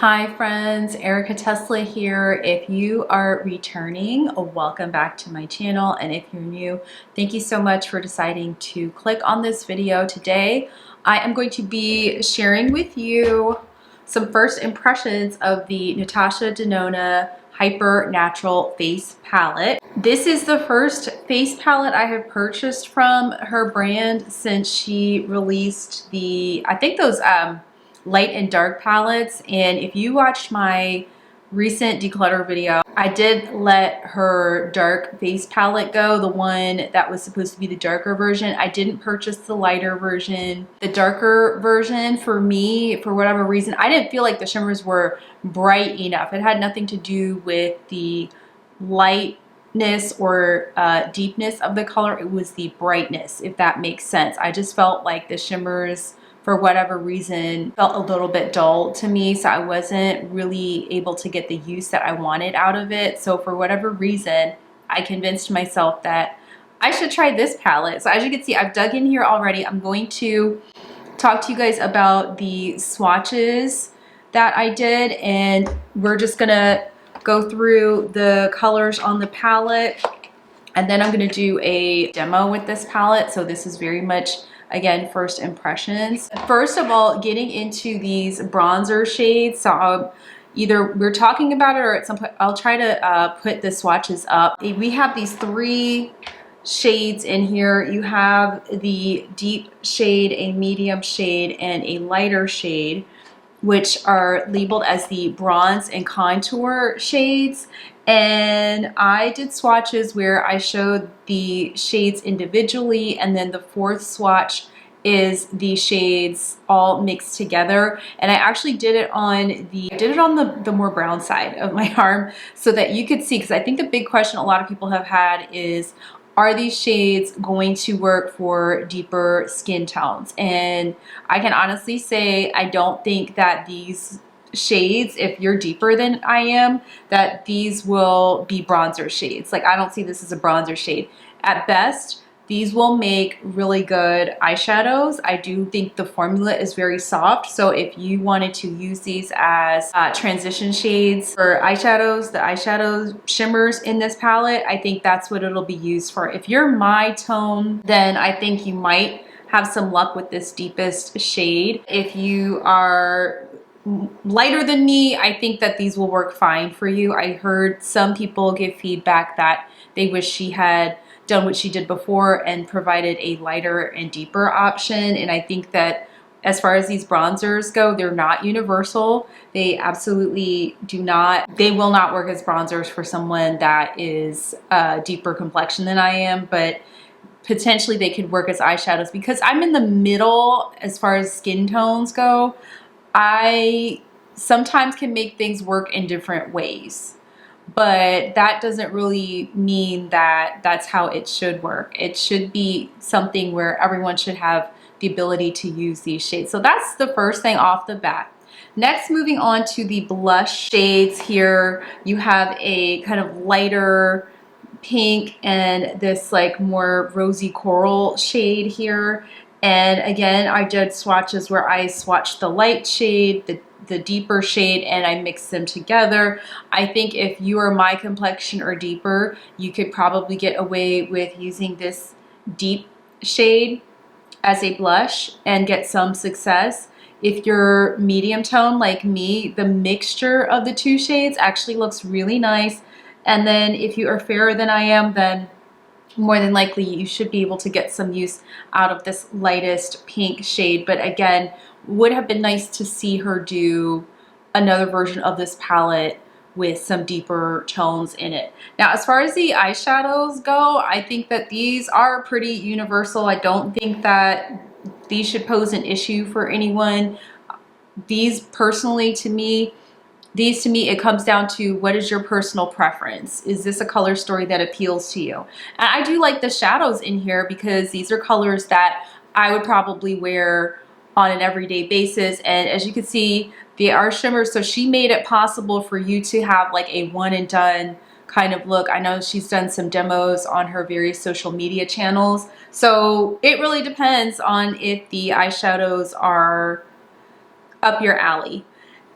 Hi friends, Erika.tesla here. If you are returning, welcome back to my channel, and if you're new, thank you so much for deciding to click on this video. Today I am going to be sharing with you some first impressions of the Natasha Denona Hyper Natural Face Palette. This is the first face palette I have purchased from her brand since she released I think those light and dark palettes. And if you watched my recent declutter video, I did let her dark face palette go, the one that was supposed to be the darker version. I didn't purchase the lighter version. The darker version, for me, for whatever reason, I didn't feel like the shimmers were bright enough. It had nothing to do with the lightness or deepness of the color. It was the brightness, if that makes sense. I just felt like the shimmers, for whatever reason, felt a little bit dull to me, so I wasn't really able to get the use that I wanted out of it. So for whatever reason, I convinced myself that I should try this palette. So as you can see, I've dug in here already. I'm going to talk to you guys about the swatches that I did, and we're just gonna go through the colors on the palette, and then I'm gonna do a demo with this palette. So this is very much, again, first impressions. First of all, getting into these bronzer shades. So either we're talking about it, or at some point I'll try to put the swatches up. We have these three shades in here. You have the deep shade, a medium shade, and a lighter shade, which are labeled as the bronze and contour shades. And I did swatches where I showed the shades individually, and then the fourth swatch is the shades all mixed together. And I actually did it on the more brown side of my arm so that you could see, because I think the big question a lot of people have had is, are these shades going to work for deeper skin tones? And I can honestly say I don't think that these shades, if you're deeper than I am, that these will be bronzer shades. Like, I don't see this as a bronzer shade. At best, these will make really good eyeshadows. I do think the formula is very soft, so if you wanted to use these as transition shades for eyeshadows, the eyeshadow shimmers in this palette, I think that's what it'll be used for. If you're my tone, then I think you might have some luck with this deepest shade. If you are lighter than me, I think that these will work fine for you. I heard some people give feedback that they wish she had done what she did before and provided a lighter and deeper option. And I think that as far as these bronzers go, they're not universal. They absolutely they will not work as bronzers for someone that is a deeper complexion than I am, but potentially they could work as eyeshadows. Because I'm in the middle as far as skin tones go, I sometimes can make things work in different ways. But that doesn't really mean that that's how it should work. It should be something where everyone should have the ability to use these shades. So that's the first thing off the bat. Next, moving on to the blush shades here, you have a kind of lighter pink and this like more rosy coral shade here. And again, I did swatches where I swatched the light shade, the deeper shade, and I mixed them together. I think if you are my complexion or deeper, you could probably get away with using this deep shade as a blush and get some success. If you're medium tone like me, the mixture of the two shades actually looks really nice. And then if you are fairer than I am, then more than likely you should be able to get some use out of this lightest pink shade. But again, would have been nice to see her do another version of this palette with some deeper tones in it. Now, as far as the eyeshadows go, I think that these are pretty universal. I don't think that these should pose an issue for anyone. These personally, to me, it comes down to, what is your personal preference? Is this a color story that appeals to you? And I do like the shadows in here because these are colors that I would probably wear on an everyday basis. And as you can see, they are shimmers. So she made it possible for you to have like a one and done kind of look. I know she's done some demos on her various social media channels. So it really depends on if the eyeshadows are up your alley.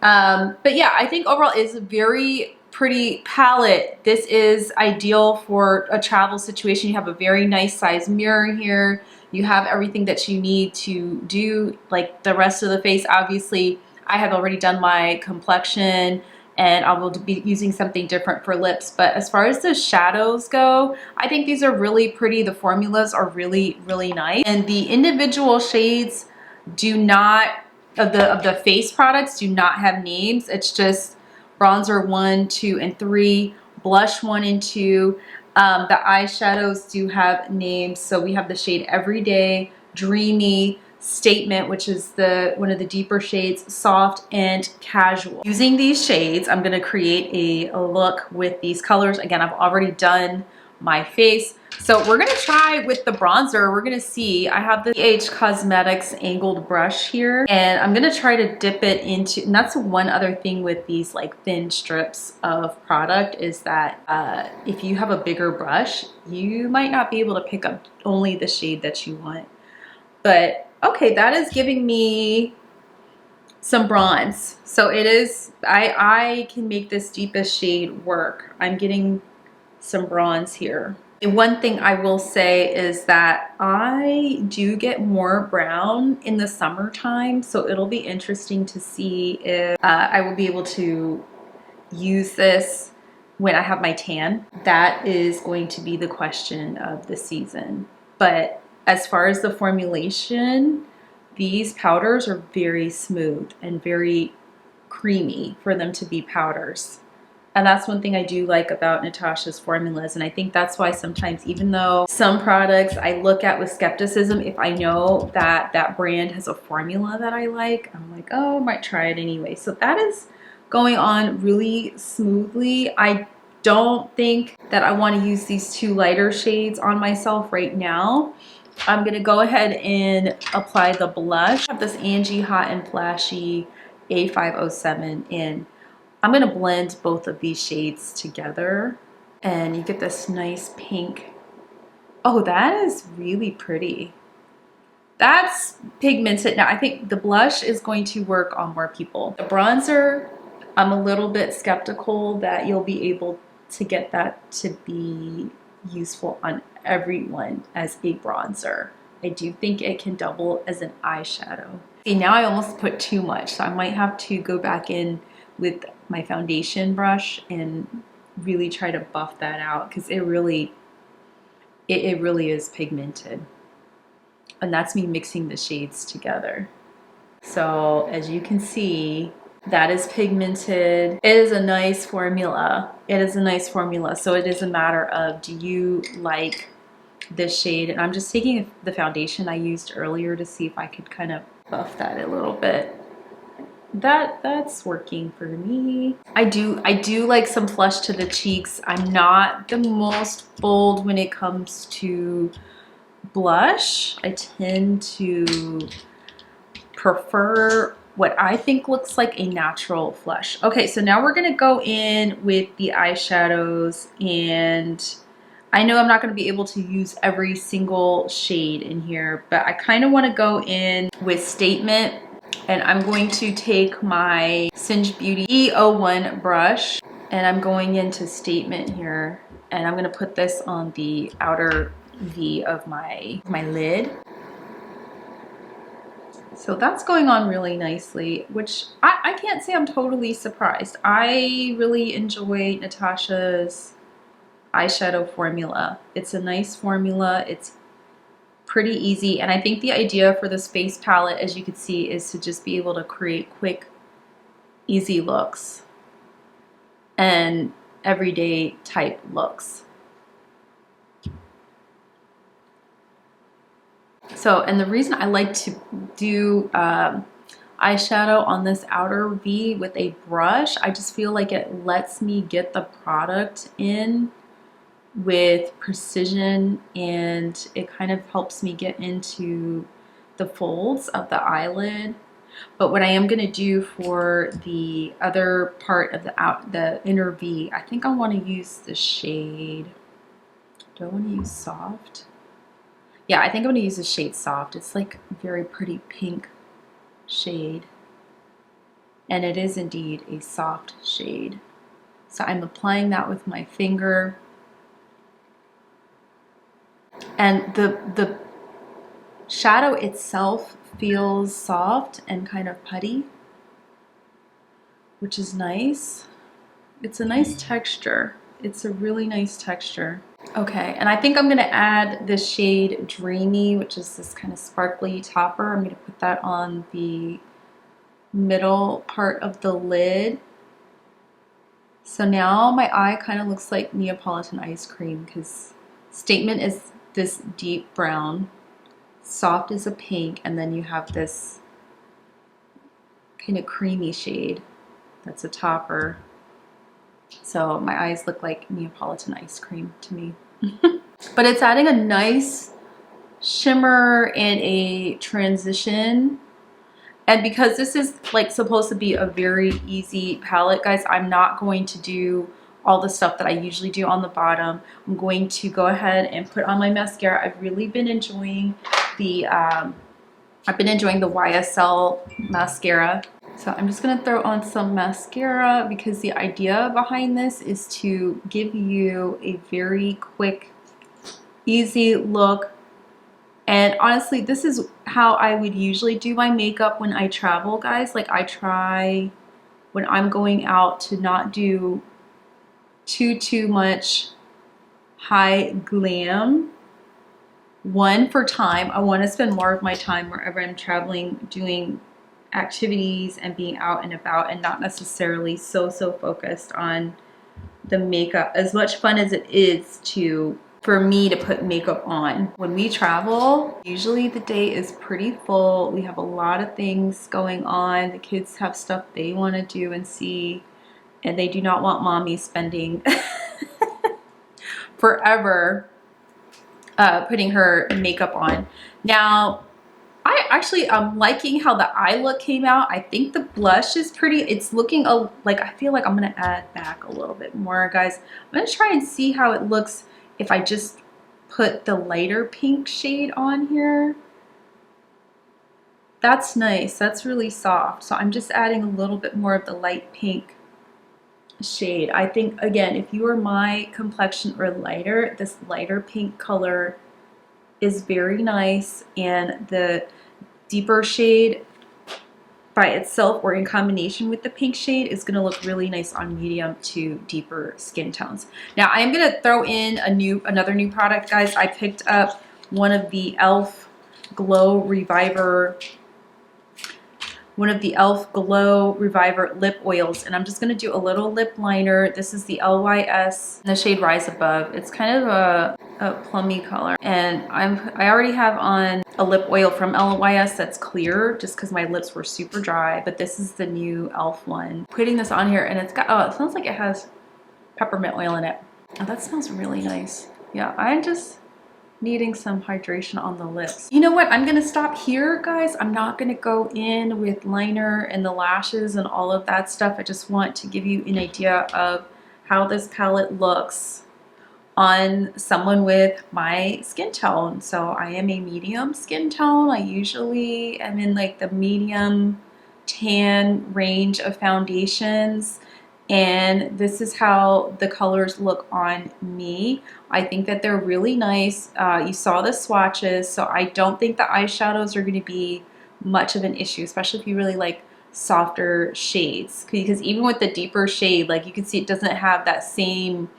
But yeah, I think overall it's a very pretty palette. This is ideal for a travel situation. You have a very nice size mirror here. You have everything that you need to do like the rest of the face. Obviously, I have already done my complexion and I will be using something different for lips. But as far as the shadows go, I think these are really pretty. The formulas are really, really nice. And the individual shades do not, of the face products, do not have names. It's just bronzer 1, 2, and 3, blush 1 and 2. The eyeshadows do have names. So we have the shade Everyday, Dreamy, Statement, which is one of the deeper shades, Soft, and Casual. Using these shades, I'm gonna create a look with these colors. Again, I've already done my face. So we're gonna try with the bronzer. We're gonna see, I have the TIK Cosmetics angled brush here, and I'm gonna try to dip it into, and that's one other thing with these like thin strips of product is that if you have a bigger brush, you might not be able to pick up only the shade that you want. But okay, that is giving me some bronze. So it is, I can make this deepest shade work. I'm getting some bronze here. One thing I will say is that I do get more brown in the summertime, so it'll be interesting to see if I will be able to use this when I have my tan. That is going to be the question of the season. But as far as the formulation, these powders are very smooth and very creamy for them to be powders. And that's one thing I do like about Natasha's formulas. And I think that's why sometimes, even though some products I look at with skepticism, if I know that that brand has a formula that I like, I'm like, oh, I might try it anyway. So that is going on really smoothly. I don't think that I want to use these two lighter shades on myself right now. I'm going to go ahead and apply the blush. I have this Angie Hot and Flashy A507 in. I'm gonna blend both of these shades together and you get this nice pink. Oh, that is really pretty. That's pigmented. Now I think the blush is going to work on more people. The bronzer, I'm a little bit skeptical that you'll be able to get that to be useful on everyone as a bronzer. I do think it can double as an eyeshadow. See, now I almost put too much, so I might have to go back in with my foundation brush and really try to buff that out because it really is pigmented. And that's me mixing the shades together. So as you can see, that is pigmented. It is a nice formula. It is a nice formula. So it is a matter of, do you like this shade? And I'm just taking the foundation I used earlier to see if I could kind of buff that a little bit. That's working for me. I do like some flush to the cheeks. I'm not the most bold when it comes to blush. I tend to prefer what I think looks like a natural flush. Okay, so now we're gonna go in with the eyeshadows, and I know I'm not gonna be able to use every single shade in here, but I kind of wanna go in with Statement. And I'm going to take my Singe Beauty E01 brush and I'm going into Statement here. And I'm gonna put this on the outer V of my lid. So that's going on really nicely, which I can't say I'm totally surprised. I really enjoy Natasha's eyeshadow formula. It's a nice formula. It's pretty easy, and I think the idea for this face palette, as you can see, is to just be able to create quick, easy looks and everyday type looks. So, and the reason I like to do eyeshadow on this outer V with a brush, I just feel like it lets me get the product in with precision, and it kind of helps me get into the folds of the eyelid. But what I am going to do for the other part of the inner V, I think I want to use the shade, do I want to use Soft? Yeah, I think I'm going to use the shade Soft. It's like a very pretty pink shade. and it is indeed a soft shade. So I'm applying that with my finger. And the shadow itself feels soft and kind of putty, which is nice. It's a nice texture. It's a really nice texture. Okay, and I think I'm gonna add the shade Dreamy, which is this kind of sparkly topper. I'm gonna put that on the middle part of the lid. So now my eye kind of looks like Neapolitan ice cream because Statement is this deep brown, soft as a pink, and then you have this kind of creamy shade that's a topper. So my eyes look like Neapolitan ice cream to me. But it's adding a nice shimmer and a transition. And because this is like supposed to be a very easy palette, guys, I'm not going to do all the stuff that I usually do on the bottom. I'm going to go ahead and put on my mascara. I've really been enjoying the YSL mascara. So I'm just gonna throw on some mascara because the idea behind this is to give you a very quick, easy look. And honestly, this is how I would usually do my makeup when I travel, guys. Like I try when I'm going out to not do too much high glam. One, for time. I want to spend more of my time wherever I'm traveling doing activities and being out and about, and not necessarily so focused on the makeup. As much fun as it is for me to put makeup on. When we travel, usually the day is pretty full. We have a lot of things going on. The kids have stuff they want to do and see, and they do not want mommy spending forever putting her makeup on. Now, I actually am liking how the eye look came out. I think the blush is pretty. It's looking like, I feel like I'm gonna add back a little bit more, guys. I'm gonna try and see how it looks if I just put the lighter pink shade on here. That's nice. That's really soft. So I'm just adding a little bit more of the light pink shade. I think, again, if you are my complexion or lighter, this lighter pink color is very nice, and the deeper shade by itself or in combination with the pink shade is going to look really nice on medium to deeper skin tones. Now I am going to throw in another new product, guys. I picked up one of the e.l.f. Glow Reviver lip oils, and I'm just going to do a little lip liner. This is the LYS in the shade Rise Above. It's kind of a plummy color, and I already have on a lip oil from LYS that's clear just because my lips were super dry, but this is the new e.l.f. one. Putting this on here, and it's got, oh, it smells like it has peppermint oil in it. Oh, that smells really nice. Yeah, I'm just needing some hydration on the lips. You know what? I'm gonna stop here, guys. I'm not gonna go in with liner and the lashes and all of that stuff. I just want to give you an idea of how this palette looks on someone with my skin tone. So I am a medium skin tone. I usually am in like the medium tan range of foundations, and this is how the colors look on me. I think that they're really nice. You saw the swatches, so I don't think the eyeshadows are going to be much of an issue, especially if you really like softer shades, because even with the deeper shade, like you can see it doesn't have that same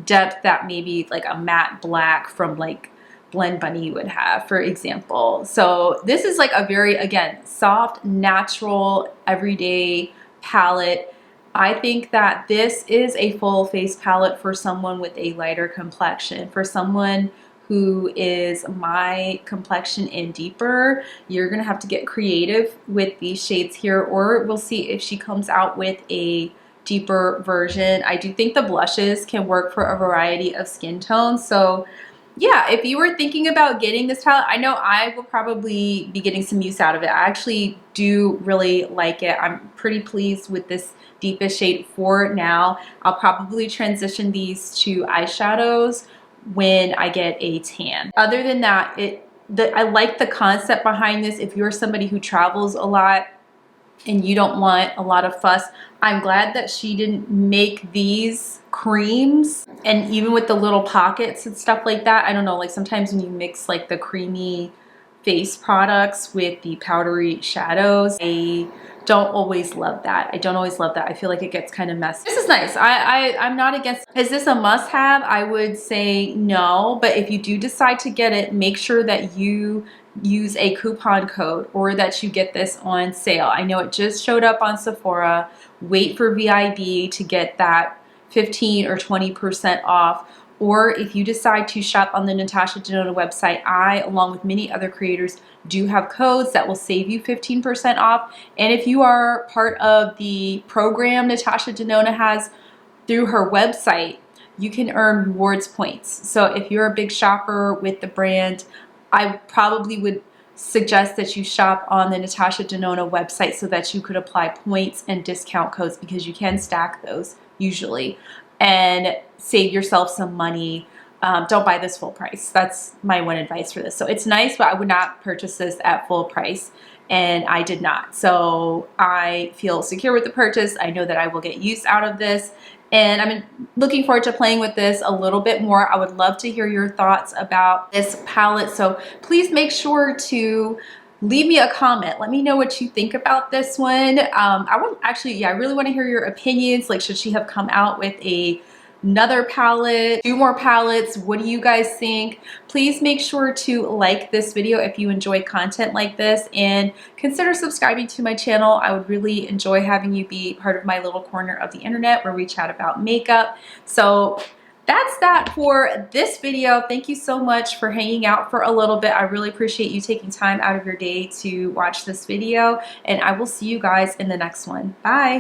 depth that maybe like a matte black from like Blend Bunny would have, for example. So this is like a very, again, soft, natural, everyday palette. I think that this is a full face palette for someone with a lighter complexion. For someone who is my complexion and deeper, you're gonna have to get creative with these shades here, or we'll see if she comes out with a deeper version. I do think the blushes can work for a variety of skin tones. So yeah, if you were thinking about getting this palette, I know I will probably be getting some use out of it. I actually do really like it. I'm pretty pleased with this deepest shade for now. I'll probably transition these to eyeshadows when I get a tan. Other than that, I like the concept behind this. If you're somebody who travels a lot, and you don't want a lot of fuss. I'm glad that she didn't make these creams, and even with the little pockets and stuff like that, I don't know, like sometimes when you mix like the creamy face products with the powdery shadows, I don't always love that. I don't always love that. I feel like it gets kind of messy. This is nice. I'm not against. Is this a must-have? I would say no, but if you do decide to get it, make sure that you use a coupon code or that you get this on sale. I know it just showed up on Sephora. Wait for VIB to get that 15 or 20% off. Or if you decide to shop on the Natasha Denona website, I, along with many other creators, do have codes that will save you 15% off. And if you are part of the program Natasha Denona has through her website, you can earn rewards points. So if you're a big shopper with the brand, I probably would suggest that you shop on the Natasha Denona website so that you could apply points and discount codes, because you can stack those usually and save yourself some money. Don't buy this full price. That's my one advice for this. So it's nice, but I would not purchase this at full price, and I did not. So I feel secure with the purchase. I know that I will get use out of this, and I'm looking forward to playing with this a little bit more. I would love to hear your thoughts about this palette. So please make sure to leave me a comment. Let me know what you think about this one. I want actually, yeah, I really want to hear your opinions. Like, should she have come out with another palette, 2 more palettes? What do you guys think? Please make sure to like this video if you enjoy content like this, and consider subscribing to my channel. I would really enjoy having you be part of my little corner of the internet where we chat about makeup. So that's that for this video. Thank you so much for hanging out for a little bit. I really appreciate you taking time out of your day to watch this video, and I will see you guys in the next one. Bye.